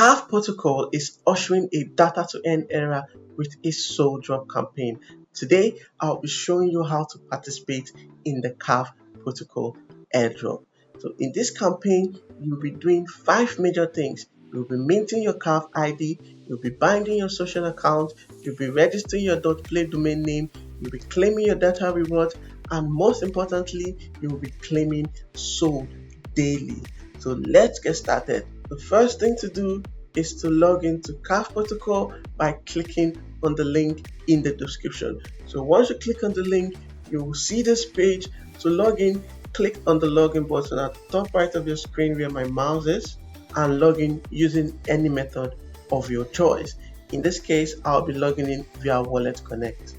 CARV Protocol is ushering a data-to-earn era with a soul drop campaign. Today, I'll be showing you how to participate in the CARV Protocol airdrop. So in this campaign, you'll be doing 5 major things. You'll be minting your CARV ID, you'll be binding your social account, you'll be registering your .play domain name, you'll be claiming your data rewards, and most importantly, you'll be claiming soul daily. So let's get started. The first thing to do is to log into CARV Protocol by clicking on the link in the description. So once you click on the link, you will see this page. To log in, click on the login button at the top right of your screen where my mouse is and log in using any method of your choice. In this case, I'll be logging in via Wallet Connect.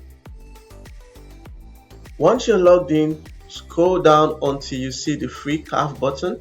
Once you're logged in, scroll down until you see the free CARV button.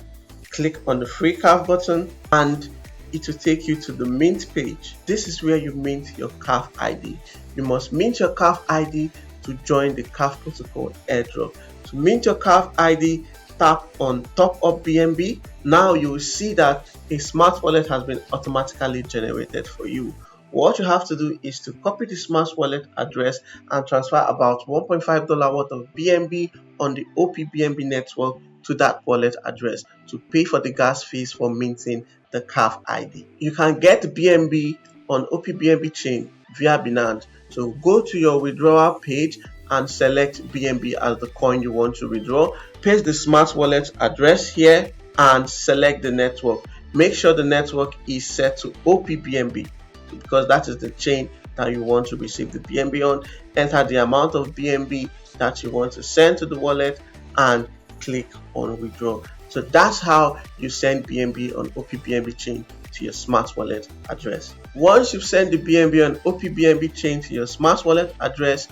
Click on the free CARV button and it will take you to the mint page. This is where you mint your CARV ID. You must mint your CARV ID to join the CARV Protocol airdrop. To mint your CARV ID, tap on Top Up BNB. Now you will see that a smart wallet has been automatically generated for you. What you have to do is to copy the smart wallet address and transfer about $1.5 worth of BNB on the OPBNB network to that wallet address to pay for the gas fees for minting the CARV ID. You can get BNB on OPBNB chain via Binance. So go to your withdrawal page and select BNB as the coin you want to withdraw. Paste the smart wallet address here and select the network. Make sure the network is set to OPBNB because that is the chain that you want to receive the BNB on. Enter the amount of BNB that you want to send to the wallet and click on withdraw. So that's how you send BNB on OPBNB chain to your smart wallet address. Once you've sent the BNB on OPBNB chain to your smart wallet address,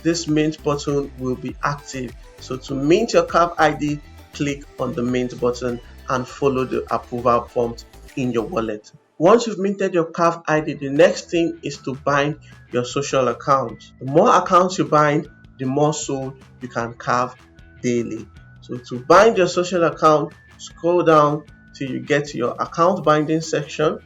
this mint button will be active. So to mint your CARV ID, click on the mint button and follow the approval prompt in your wallet. Once you've minted your CARV ID, the next thing is to bind your social account. The more accounts you bind, the more soul you can carve daily. So to bind your social account, scroll down till you get to your account binding section.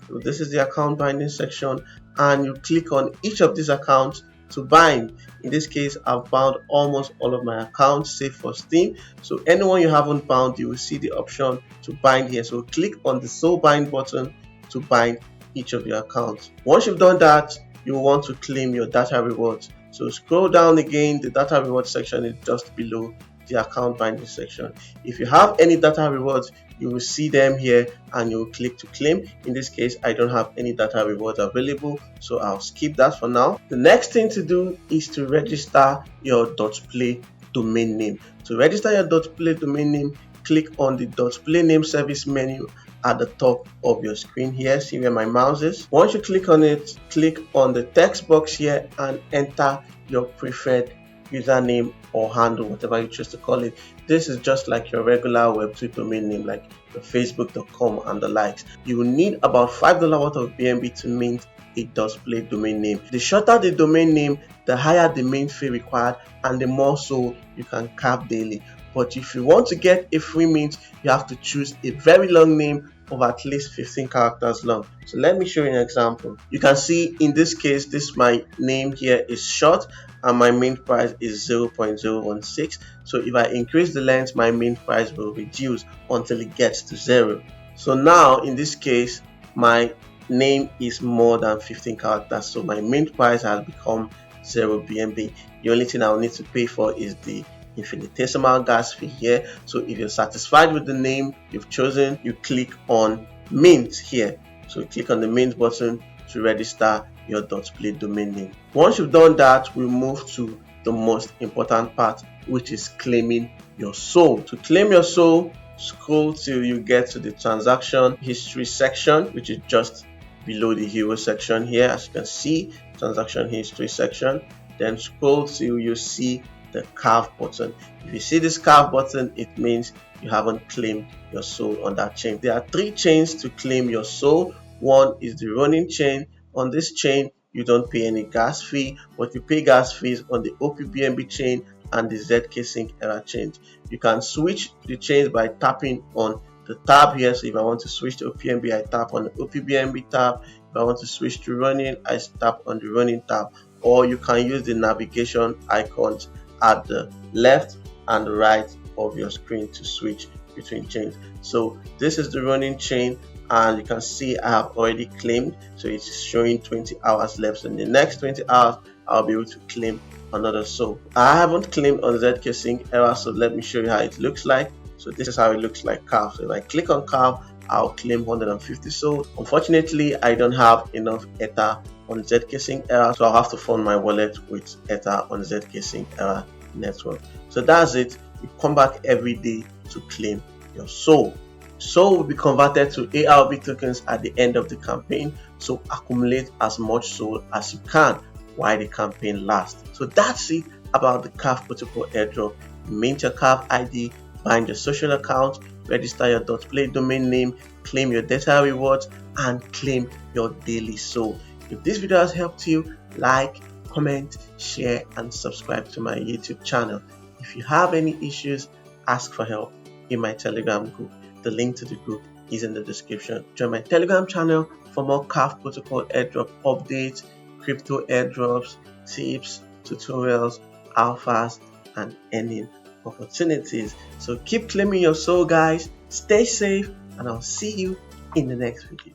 So this is the account binding section and you click on each of these accounts to bind. In this case, I've bound almost all of my accounts save for Steam. So anyone you haven't bound, you will see the option to bind here. So click on the soul bind button to bind each of your accounts. Once you've done that, you will want to claim your data rewards. So scroll down again, the data reward section is just below the account binding section. If you have any data rewards, you will see them here and you will click to claim. In this case, I don't have any data rewards available, so I'll skip that for now. The next thing to do is to register your .play domain name. To register your .play domain name, click on the .play name service menu at the top of your screen here. See where my mouse is. Once you click on it, click on the text box here and enter your preferred username or handle, whatever you choose to call it. This is just like your regular Web2 domain name, like your facebook.com and the likes. You will need about $5 worth of BNB to mint a .play domain name. The shorter the domain name, the higher the mint fee required and the more so you can carve daily. But if you want to get a free mint, you have to choose a very long name of at least 15 characters long. So let me show you an example. You can see in this case, my name here is short and my mint price is 0.016. So if I increase the length, my mint price will reduce until it gets to 0. So now in this case, my name is more than 15 characters. So my mint price has become 0 BNB. The only thing I'll need to pay for is the infinitesimal gas fee here. So if you're satisfied with the name you've chosen, you click on mint here. So click on the mint button to register your .play domain name. Once you've done that, we move to the most important part, which is claiming your soul. To claim your soul, scroll till you get to the transaction history section, which is just below the hero section here. As you can see, transaction history section. Then scroll till you see the CARV button. If you see this CARV button, it means you haven't claimed your soul on that chain. There are 3 chains to claim your soul. One is the running chain. On this chain, you don't pay any gas fee, but you pay gas fees on the OPBNB chain and the ZK Sync Era chain. You can switch the chains by tapping on the tab here. So if I want to switch to OPBNB, I tap on the OPBNB tab. If I want to switch to running, I tap on the running tab. Or you can use the navigation icons at the left and the right of your screen to switch between chains. So this is the running chain, and you can see I have already claimed, so it's showing 20 hours left. So in the next 20 hours I'll be able to claim another soul. I haven't claimed on ZK Sync error, so let me show you how it looks like. So this is how it looks like CARV. So if I click on CARV, I'll claim 150 soul. Unfortunately, I don't have enough Ether on ZK Sync error, so I'll have to fund my wallet with Ether on ZK Sync error network. So that's it. You come back every day to claim your soul. Soul will be converted to ARV tokens at the end of the campaign, so accumulate as much soul as you can while the campaign lasts. So that's it about the CARV Protocol airdrop. Mint your CARV ID, bind your social account, register your .play domain name, claim your data rewards, and claim your daily soul. If this video has helped you, like, comment, share, and subscribe to my YouTube channel. If you have any issues, ask for help in my Telegram group. The link to the group is in the description. Join my Telegram channel for more CARV Protocol airdrop updates, crypto airdrops, tips, tutorials, alphas, and earning opportunities. So keep claiming your soul, guys. Stay safe, and I'll see you in the next video.